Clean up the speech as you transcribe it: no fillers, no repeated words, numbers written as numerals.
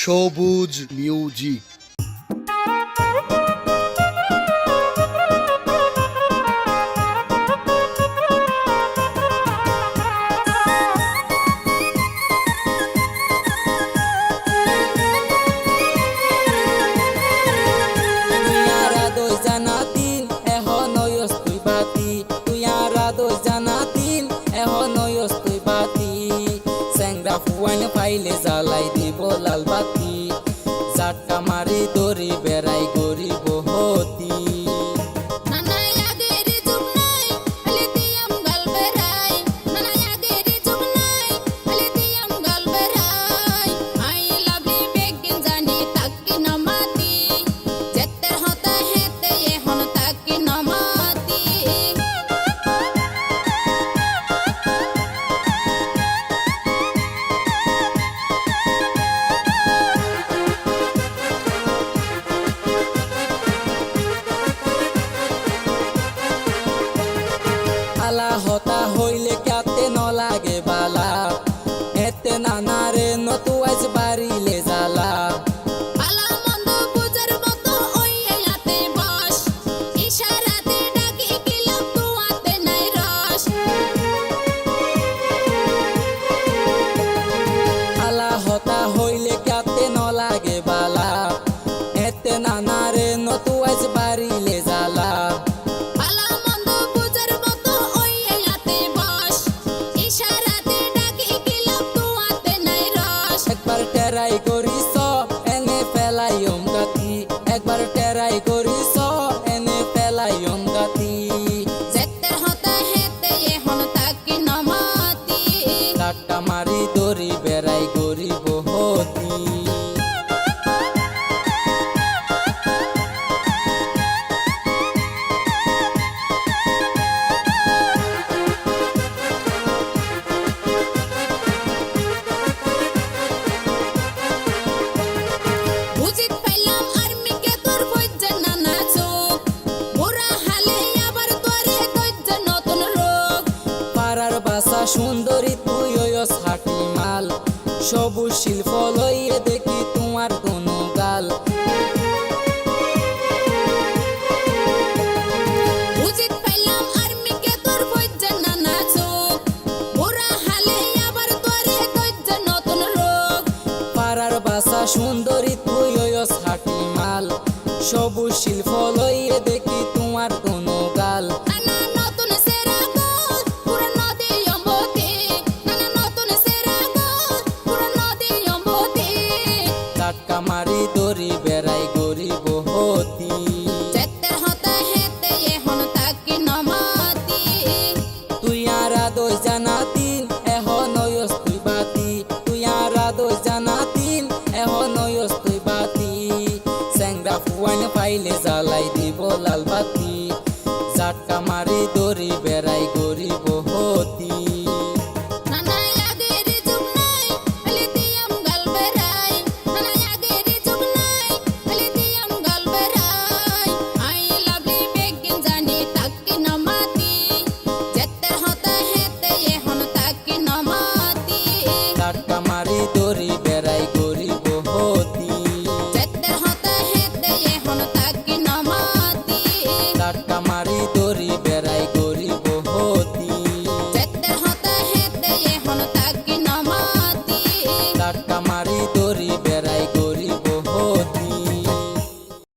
সবুজ মিউজিক। ফুয়াইন পাইলে জ্বালাই দিব লাল বাতি, চাটকা মারি দড়ি বেড়াই গরিব হতি। হতা হইলে কাতে ন লাগে বালা, এতে নানা রে নতু আজ বাড়িলে জ্বালা। আলা হতা হইলে কাতে ন লাগে বালা, এতে নানা রে নতু আজ বাড়িলে জ্বালা। একবার টেরাই করিস এনে ফেলাইম গাতি, একবার টেরাই করিস এনে ফেলাইম গাতি। চাটকা মারি দড়ি বেড়াই গরিব হতি। সুন্দরী তুই ওয়স হাটি মাল, সবুজ শিল্প লইয়ে দেখি তোমার কোনো গাল। পাড়ার বাসা সুন্দরী তুই ওয়স হাটি মাল, সবুজ শিল্প লইয়ে দেখি তোমার কোনো গাল। চাটকা মারি দড়ি বেড়াই গরিব হতি। তুই আরা দই জানাতিন এখন ওয়স তুই বাতি, তুই আরা দই জানাতিন এখন ওয়স তুই বাতি। স্যাংরা ফুয়াইন পাইলে